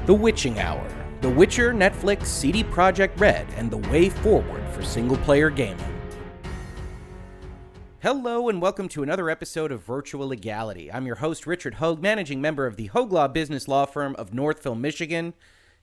The Witching Hour, The Witcher, Netflix, CD Projekt RED, and the way forward for single-player gaming. Hello and welcome to another episode of Virtual Legality. I'm your host, Richard Hoeg, managing member of the Hoeg Law business law firm of Northville, Michigan.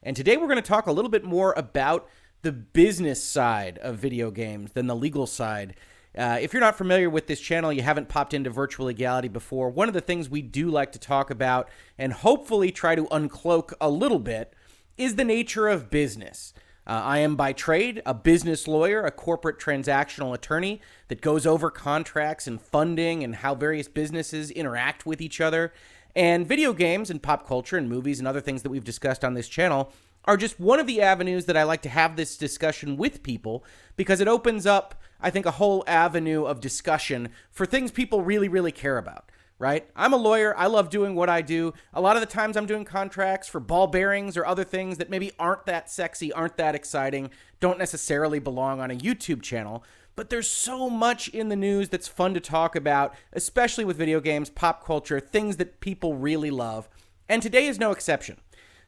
And today we're going to talk a little bit more about the business side of video games than the legal side. If you're not familiar with this channel, you haven't popped into Virtual Legality before, one of the things we do like to talk about and hopefully try to uncloak a little bit is the nature of business. I am by trade a business lawyer, a corporate transactional attorney that goes over contracts and funding and how various businesses interact with each other. And video games and pop culture and movies and other things that we've discussed on this channel are just one of the avenues that I like to have this discussion with people because it opens up, I think, a whole avenue of discussion for things people really, really care about, right? I'm a lawyer. I love doing what I do. A lot of the times I'm doing contracts for ball bearings or other things that maybe aren't that sexy, aren't that exciting, don't necessarily belong on a YouTube channel. But there's so much in the news that's fun to talk about, especially with video games, pop culture, things that people really love. And today is no exception.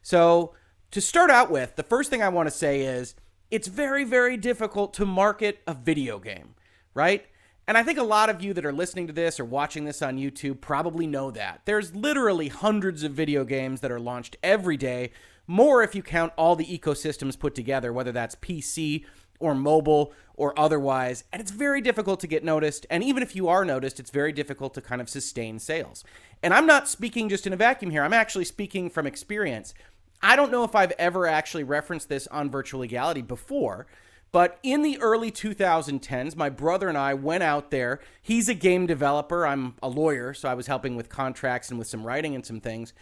So to start out with, the first thing I want to say is it's very, very difficult to market a video game, right? And I think a lot of you that are listening to this or watching this on YouTube probably know that. There's literally hundreds of video games that are launched every day, more if you count all the ecosystems put together, whether that's PC or mobile or otherwise, and it's very difficult to get noticed, and even if you are noticed, it's very difficult to kind of sustain sales. And I'm not speaking just in a vacuum here, I'm actually speaking from experience. I don't know if I've ever actually referenced this on Virtual Legality before, but in the early 2010s, my brother and I went out there. He's a game developer. I'm a lawyer, so I was helping with contracts and with some writing and some things.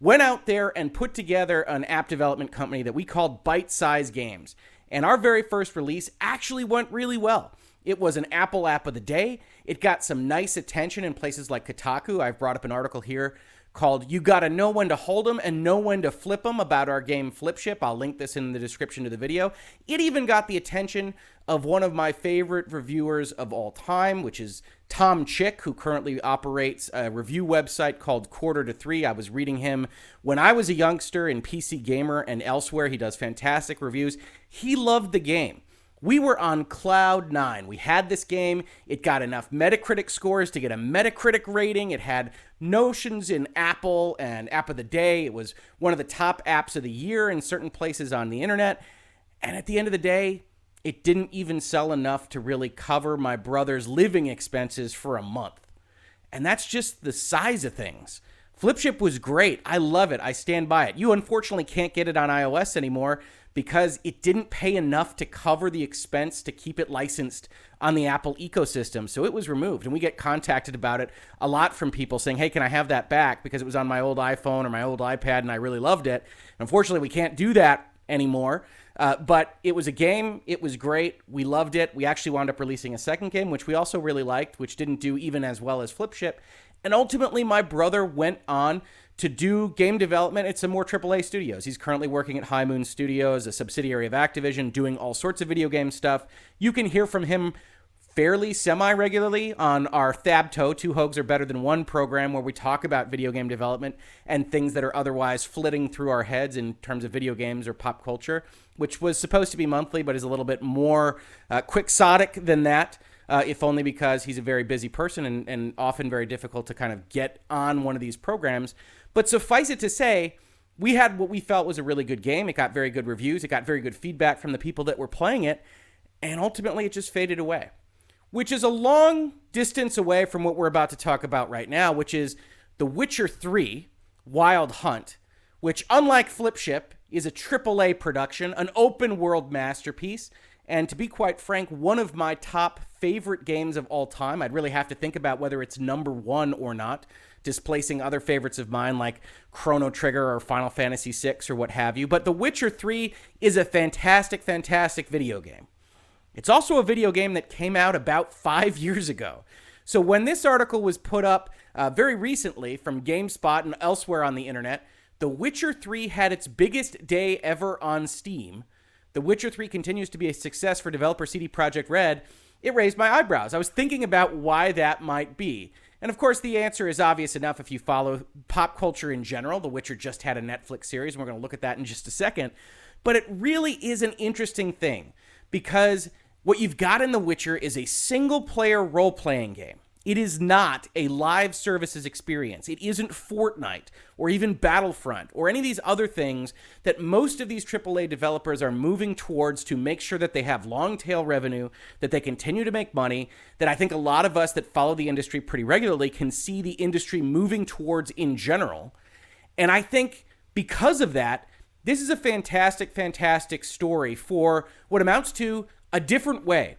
Went out there and put together an app development company that we called Bitesized Games. And our very first release actually went really well. It was an Apple app of the day. It got some nice attention in places like Kotaku. I've brought up an article here called You Gotta Know When to Hold 'em and Know When to Flip 'em about our game Flipship. I'll link this in the description to the video. It even got the attention of one of my favorite reviewers of all time, which is Tom Chick, who currently operates a review website called Quarter to Three. I was reading him when I was a youngster in PC Gamer and elsewhere. He does fantastic reviews. He loved the game. We were on cloud nine. We had this game. It got enough Metacritic scores to get a Metacritic rating. It had notions in Apple and App of the Day. It was one of the top apps of the year in certain places on the internet. And at the end of the day, it didn't even sell enough to really cover my brother's living expenses for a month. And that's just the size of things. Flipship was great. I love it. I stand by it. You unfortunately can't get it on iOS anymore because it didn't pay enough to cover the expense to keep it licensed on the Apple ecosystem. So it was removed. And we get contacted about it a lot from people saying, hey, can I have that back? Because it was on my old iPhone or my old iPad and I really loved it. Unfortunately, we can't do that anymore. But it was a game. It was great. We loved it. We actually wound up releasing a second game, which we also really liked, which didn't do even as well as Flipship. And ultimately, my brother went on to do game development at some more AAA studios. He's currently working at High Moon Studios, a subsidiary of Activision, doing all sorts of video game stuff. You can hear from him fairly semi-regularly on our Thabto, Two Hoags Are Better Than One program, where we talk about video game development and things that are otherwise flitting through our heads in terms of video games or pop culture, which was supposed to be monthly, but is a little bit more quixotic than that. If only because he's a very busy person and often very difficult to kind of get on one of these programs. But suffice it to say, we had what we felt was a really good game. It got very good reviews. It got very good feedback from the people that were playing it. And ultimately, it just faded away, which is a long distance away from what we're about to talk about right now, which is The Witcher 3 Wild Hunt, which, unlike Flipship, is a AAA production, an open world masterpiece. And to be quite frank, one of my top favorite games of all time. I'd really have to think about whether it's number one or not, displacing other favorites of mine like Chrono Trigger or Final Fantasy VI or what have you. But The Witcher 3 is a fantastic, fantastic video game. It's also a video game that came out about 5 years ago. So when this article was put up very recently from GameSpot and elsewhere on the internet, The Witcher 3 had its biggest day ever on Steam. The Witcher 3 continues to be a success for developer CD Projekt RED. It raised my eyebrows. I was thinking about why that might be. And of course, the answer is obvious enough if you follow pop culture in general. The Witcher just had a Netflix series, and we're going to look at that in just a second. But it really is an interesting thing because what you've got in The Witcher is a single-player role-playing game. It is not a live services experience. It isn't Fortnite or even Battlefront or any of these other things that most of these AAA developers are moving towards to make sure that they have long-tail revenue, that they continue to make money, that I think a lot of us that follow the industry pretty regularly can see the industry moving towards in general. And I think because of that, this is a fantastic, fantastic story for what amounts to a different way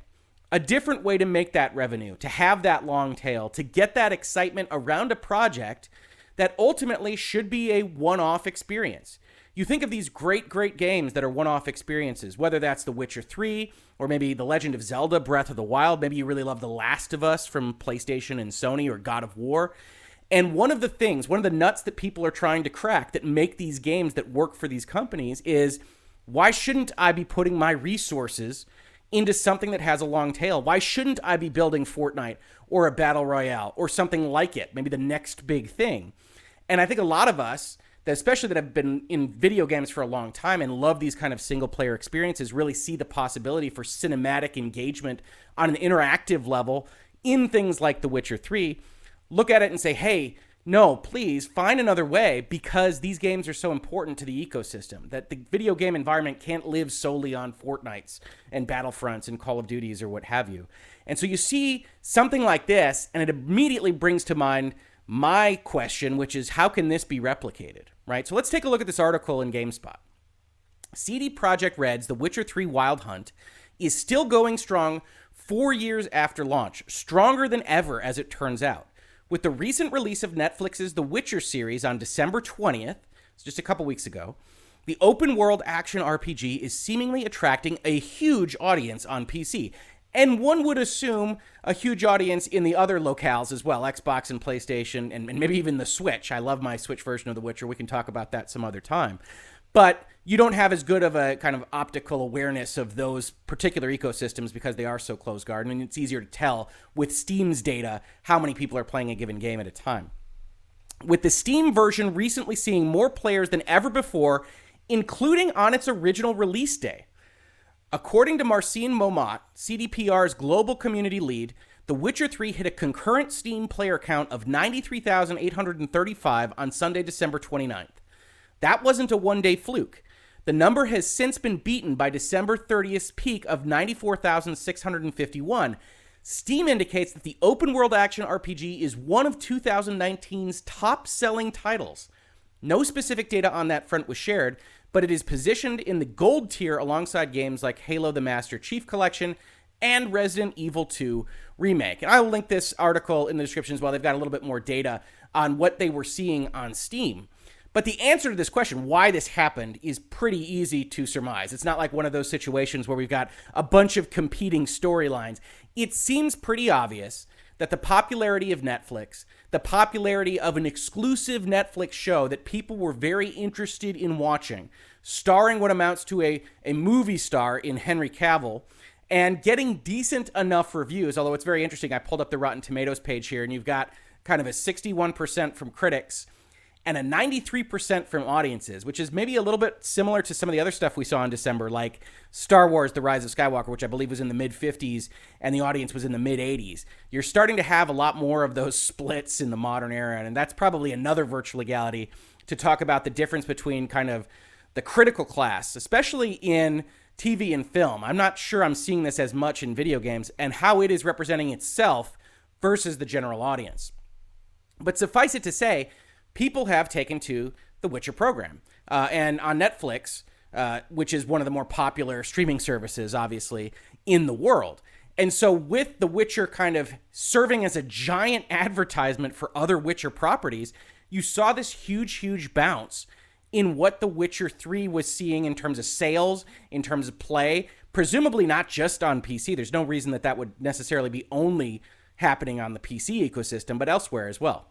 to make that revenue, to have that long tail, to get that excitement around a project that ultimately should be a one-off experience. You think of these great, great games that are one-off experiences, whether that's The Witcher 3 or maybe The Legend of Zelda Breath of the Wild. Maybe you really love The Last of Us from PlayStation and Sony or God of War. And one of the nuts that people are trying to crack that make these games that work for these companies is, why shouldn't I be putting my resources into something that has a long tail? Why shouldn't I be building Fortnite or a Battle Royale or something like it, maybe the next big thing? And I think a lot of us, especially that have been in video games for a long time and love these kind of single-player experiences, really see the possibility for cinematic engagement on an interactive level in things like The Witcher 3, look at it and say, hey, no, please find another way, because these games are so important to the ecosystem that the video game environment can't live solely on Fortnites and Battlefronts and Call of Duties or what have you. And so you see something like this, and it immediately brings to mind my question, which is, how can this be replicated, right? So let's take a look at this article in GameSpot. CD Projekt RED's The Witcher 3 Wild Hunt is still going strong 4 years after launch, stronger than ever as it turns out. With the recent release of Netflix's The Witcher series on December 20th, it's just a couple weeks ago, the open-world action RPG is seemingly attracting a huge audience on PC. And one would assume a huge audience in the other locales as well, Xbox and PlayStation, and maybe even the Switch. I love my Switch version of The Witcher. We can talk about that some other time. But you don't have as good of a kind of optical awareness of those particular ecosystems because they are so closed-garden, and it's easier to tell with Steam's data how many people are playing a given game at a time. With the Steam version recently seeing more players than ever before, including on its original release day. According to Marcin Momot, CDPR's global community lead, The Witcher 3 hit a concurrent Steam player count of 93,835 on Sunday, December 29th. That wasn't a one-day fluke. The number has since been beaten by December 30th's peak of 94,651. Steam indicates that the open-world action RPG is one of 2019's top-selling titles. No specific data on that front was shared, but it is positioned in the gold tier alongside games like Halo the Master Chief Collection and Resident Evil 2 Remake. And I'll link this article in the description as well. They've got a little bit more data on what they were seeing on Steam. But the answer to this question, why this happened, is pretty easy to surmise. It's not like one of those situations where we've got a bunch of competing storylines. It seems pretty obvious that the popularity of Netflix, the popularity of an exclusive Netflix show that people were very interested in watching, starring what amounts to a movie star in Henry Cavill, and getting decent enough reviews, although it's very interesting. I pulled up the Rotten Tomatoes page here, and you've got kind of a 61% from critics and a 93% from audiences, which is maybe a little bit similar to some of the other stuff we saw in December, like Star Wars The Rise of Skywalker, which I believe was in the mid-50s, and the audience was in the mid-80s. You're starting to have a lot more of those splits in the modern era, and that's probably another virtual legality to talk about the difference between kind of the critical class, especially in TV and film. I'm not sure I'm seeing this as much in video games, and how it is representing itself versus the general audience. But suffice it to say, people have taken to the Witcher program. And on Netflix, which is one of the more popular streaming services, obviously, in the world. And so with The Witcher kind of serving as a giant advertisement for other Witcher properties, you saw this huge, huge bounce in what The Witcher 3 was seeing in terms of sales, in terms of play, presumably not just on PC. There's no reason that would necessarily be only happening on the PC ecosystem, but elsewhere as well.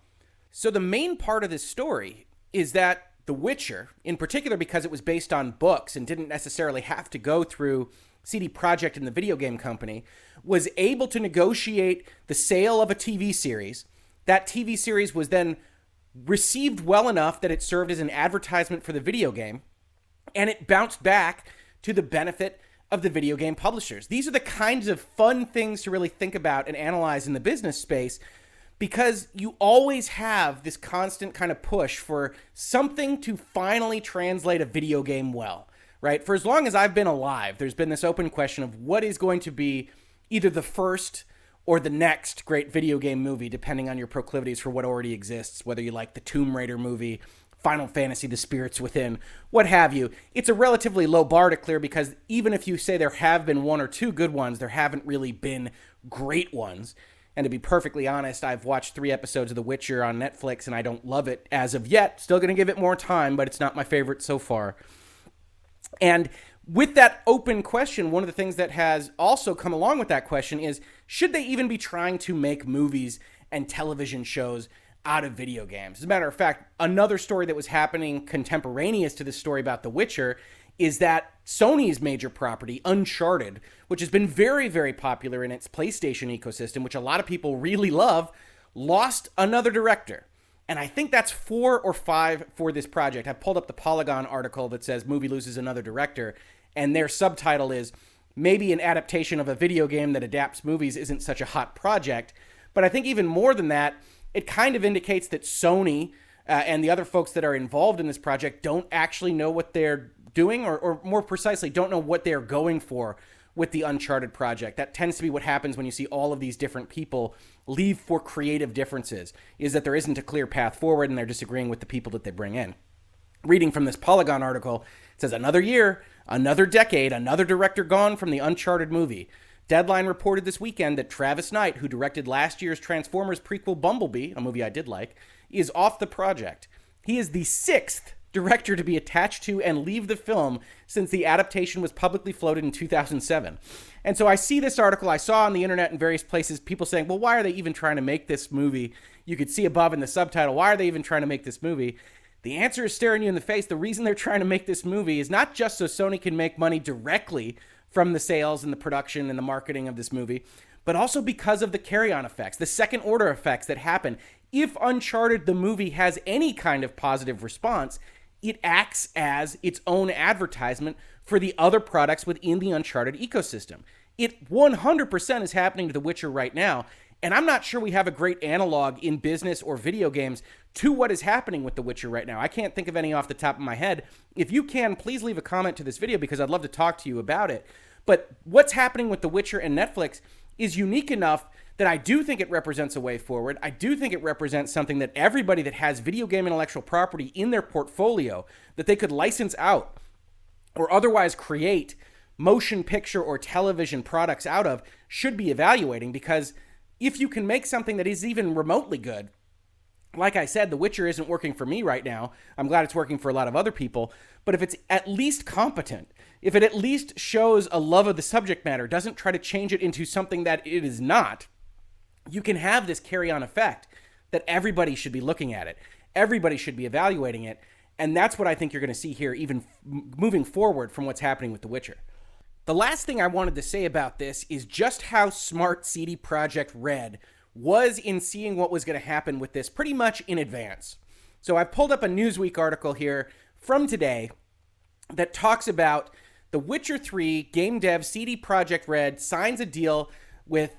So the main part of this story is that The Witcher, in particular because it was based on books and didn't necessarily have to go through CD Projekt and the video game company, was able to negotiate the sale of a TV series That TV series was then received well enough that it served as an advertisement for the video game, and it bounced back to the benefit of the video game publishers. These are the kinds of fun things to really think about and analyze in the business space, because you always have this constant kind of push for something to finally translate a video game well, right? For as long as I've been alive, there's been this open question of what is going to be either the first or the next great video game movie, depending on your proclivities for what already exists, whether you like the Tomb Raider movie, Final Fantasy, The Spirits Within, what have you. It's a relatively low bar to clear, because even if you say there have been one or two good ones, there haven't really been great ones. And to be perfectly honest, I've watched 3 episodes of The Witcher on Netflix, and I don't love it as of yet. Still going to give it more time, but it's not my favorite so far. And with that open question, one of the things that has also come along with that question is, should they even be trying to make movies and television shows out of video games? As a matter of fact, another story that was happening contemporaneous to this story about The Witcher is that Sony's major property, Uncharted, which has been very, very popular in its PlayStation ecosystem, which a lot of people really love, lost another director. And I think that's 4 or 5 for this project. I pulled up the Polygon article that says movie loses another director, and their subtitle is, maybe an adaptation of a video game that adapts movies isn't such a hot project. But I think even more than that, it kind of indicates that Sony and the other folks that are involved in this project don't actually know what they're doing, or more precisely, don't know what they're going for with the Uncharted project. That tends to be what happens when you see all of these different people leave for creative differences, is that there isn't a clear path forward and they're disagreeing with the people that they bring in. Reading from this Polygon article, it says, another year, another decade, another director gone from the Uncharted movie. Deadline reported this weekend that Travis Knight, who directed last year's Transformers prequel Bumblebee, a movie I did like, is off the project. He is the 6th director to be attached to and leave the film since the adaptation was publicly floated in 2007. And so I see this article, I saw on the internet in various places, people saying, well, why are they even trying to make this movie? You could see above in the subtitle, why are they even trying to make this movie? The answer is staring you in the face. The reason they're trying to make this movie is not just so Sony can make money directly from the sales and the production and the marketing of this movie, but also because of the carry-on effects, the second-order effects that happen. If Uncharted, the movie, has any kind of positive response, it acts as its own advertisement for the other products within the Uncharted ecosystem. It 100% is happening to The Witcher right now, and I'm not sure we have a great analog in business or video games to what is happening with The Witcher right now. I can't think of any off the top of my head. If you can, please leave a comment to this video, because I'd love to talk to you about it. But what's happening with The Witcher and Netflix is unique enough that I do think it represents a way forward. I do think it represents something that everybody that has video game intellectual property in their portfolio that they could license out or otherwise create motion picture or television products out of should be evaluating, because if you can make something that is even remotely good, like I said, The Witcher isn't working for me right now. I'm glad it's working for a lot of other people. But if it's at least competent, if it at least shows a love of the subject matter, doesn't try to change it into something that it is not, you can have this carry-on effect that everybody should be looking at it. Everybody should be evaluating it. And that's what I think you're going to see here, even moving forward from what's happening with The Witcher. The last thing I wanted to say about this is just how smart CD Projekt RED was in seeing what was going to happen with this pretty much in advance. So I've pulled up a Newsweek article here from today that talks about The Witcher 3 game dev CD Projekt RED signs a deal with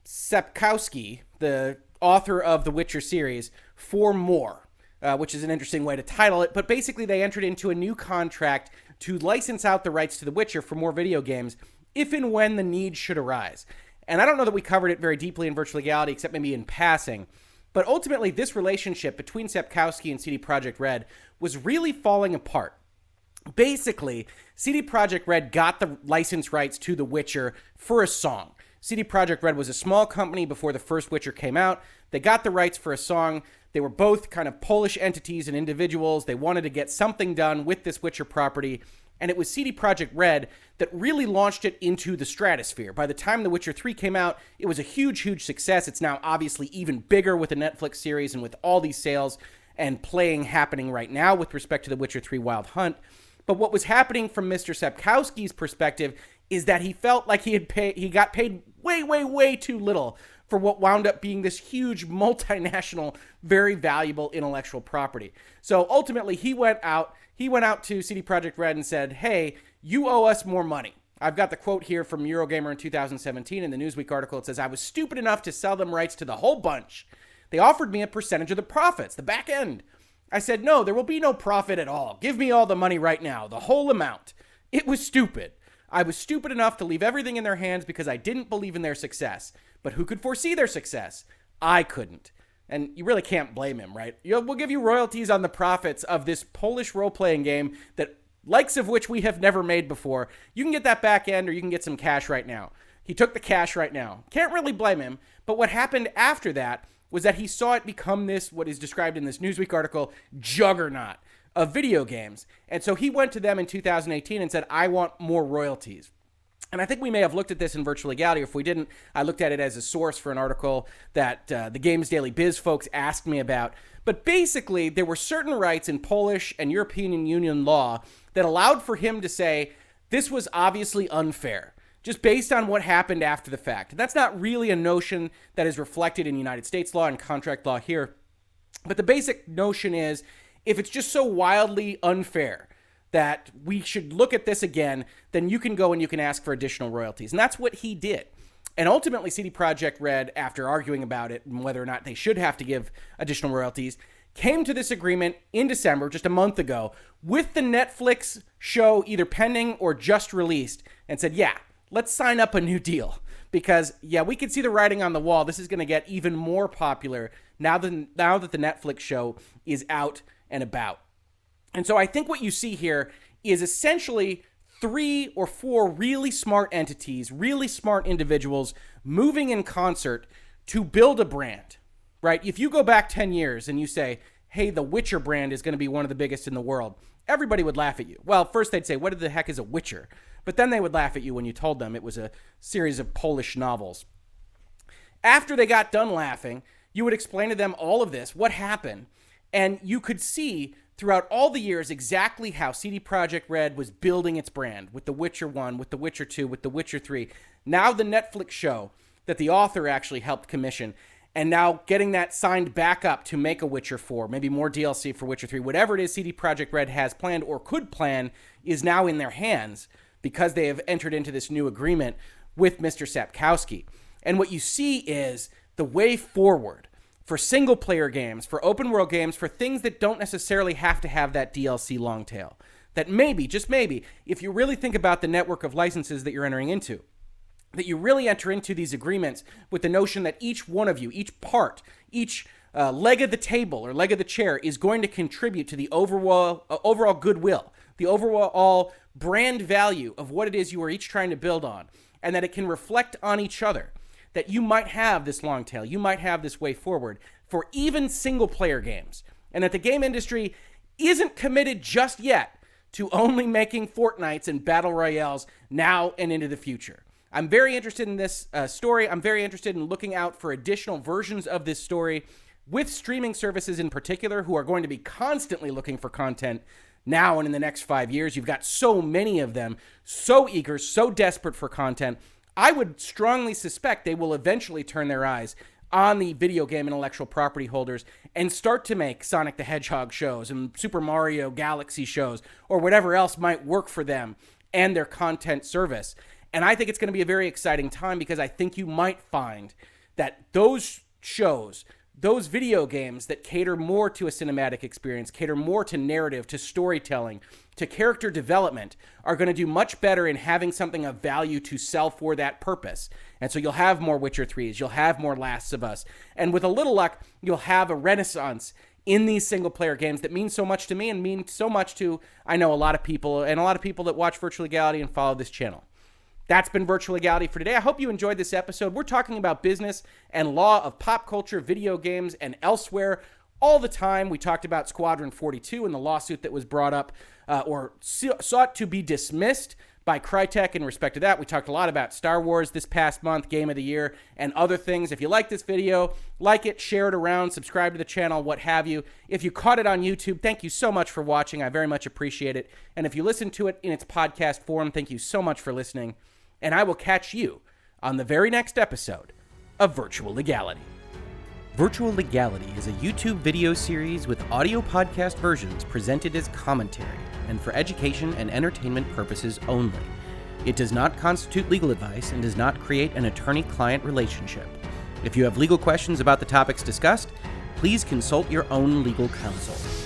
Sapkowski, the author of the Witcher series, for more, which is an interesting way to title it. But basically, they entered into a new contract to license out the rights to The Witcher for more video games if and when the need should arise. And I don't know that we covered it very deeply in Virtual Legality, except maybe in passing. But ultimately, this relationship between Sapkowski and CD Projekt RED was really falling apart. Basically, CD Projekt RED got the license rights to The Witcher for a song. CD Projekt RED was a small company before the first Witcher came out. They got the rights for a song. They were both kind of Polish entities and individuals. They wanted to get something done with this Witcher property, and it was CD Projekt RED that really launched it into the stratosphere. By the time The Witcher 3 came out, it was a huge, huge success. It's now obviously even bigger with the Netflix series and with all these sales and playing happening right now with respect to The Witcher 3 Wild Hunt. But what was happening from Mr. Sapkowski's perspective is that he felt like he got paid way, way, way too little for what wound up being this huge multinational, very valuable intellectual property. So ultimately, he went out to CD Projekt RED and said, hey, you owe us more money. I've got the quote here from Eurogamer in 2017 in the Newsweek article. It says, I was stupid enough to sell them rights to the whole bunch. They offered me a percentage of the profits, the back end. I said, no, there will be no profit at all. Give me all the money right now, the whole amount. It was stupid. I was stupid enough to leave everything in their hands because I didn't believe in their success. But who could foresee their success? I couldn't. And you really can't blame him, right? We'll give you royalties on the profits of this Polish role-playing game that likes of which we have never made before. You can get that back end or you can get some cash right now. He took the cash right now. Can't really blame him. But what happened after that was that he saw it become this, what is described in this Newsweek article, juggernaut of video games. And so he went to them in 2018 and said, I want more royalties. And I think we may have looked at this in Virtual Legality. If we didn't, I looked at it as a source for an article that the Games Daily Biz folks asked me about. But basically, there were certain rights in Polish and European Union law that allowed for him to say, this was obviously unfair, just based on what happened after the fact. And that's not really a notion that is reflected in United States law and contract law here. But the basic notion is, if it's just so wildly unfair that we should look at this again, then you can go and you can ask for additional royalties. And that's what he did. And ultimately, CD Projekt RED, after arguing about it and whether or not they should have to give additional royalties, came to this agreement in December, just a month ago, with the Netflix show either pending or just released, and said, yeah, let's sign up a new deal. Because, yeah, we can see the writing on the wall. This is going to get even more popular now that the Netflix show is out and about. And so I think what you see here is essentially 3 or 4 really smart entities, really smart individuals moving in concert to build a brand, right? If you go back 10 years and you say, hey, the Witcher brand is going to be one of the biggest in the world, everybody would laugh at you. Well, first they'd say, what the heck is a Witcher? But then they would laugh at you when you told them it was a series of Polish novels. After they got done laughing, you would explain to them all of this, what happened, and you could see throughout all the years exactly how CD Projekt RED was building its brand with The Witcher 1, with The Witcher 2, with The Witcher 3. Now the Netflix show that the author actually helped commission, and now getting that signed back up to make a Witcher 4, maybe more DLC for Witcher 3. Whatever it is CD Projekt RED has planned or could plan is now in their hands because they have entered into this new agreement with Mr. Sapkowski. And what you see is the way forward for single-player games, for open-world games, for things that don't necessarily have to have that DLC long tail. That maybe, just maybe, if you really think about the network of licenses that you're entering into, that you really enter into these agreements with the notion that each one of you, each part, each leg of the table or leg of the chair is going to contribute to the overall goodwill, the overall brand value of what it is you are each trying to build on, and that it can reflect on each other. That you might have this long tail, you might have this way forward for even single-player games, and that the game industry isn't committed just yet to only making Fortnites and Battle Royales now and into the future. I'm very interested in this story. I'm very interested in looking out for additional versions of this story with streaming services in particular who are going to be constantly looking for content now and in the next 5 years. You've got so many of them, so eager, so desperate for content. I would strongly suspect they will eventually turn their eyes on the video game intellectual property holders and start to make Sonic the Hedgehog shows and Super Mario Galaxy shows or whatever else might work for them and their content service. And I think it's going to be a very exciting time because I think you might find that those shows, those video games that cater more to a cinematic experience, cater more to narrative, to storytelling, to character development, are going to do much better in having something of value to sell for that purpose. And so you'll have more Witcher 3s, you'll have more Lasts of Us, and with a little luck, you'll have a renaissance in these single-player games that mean so much to me and mean so much to, I know, a lot of people, and a lot of people that watch Virtual Legality and follow this channel. That's been Virtual Legality for today. I hope you enjoyed this episode. We're talking about business and law of pop culture, video games, and elsewhere all the time. We talked about Squadron 42 and the lawsuit that was brought up or sought to be dismissed by Crytek in respect to that. We talked a lot about Star Wars this past month, Game of the Year, and other things. If you like this video, like it, share it around, subscribe to the channel, what have you. If you caught it on YouTube, thank you so much for watching. I very much appreciate it. And if you listen to it in its podcast form, thank you so much for listening. And I will catch you on the very next episode of Virtual Legality. Virtual Legality is a YouTube video series with audio podcast versions presented as commentary and for education and entertainment purposes only. It does not constitute legal advice and does not create an attorney-client relationship. If you have legal questions about the topics discussed, please consult your own legal counsel.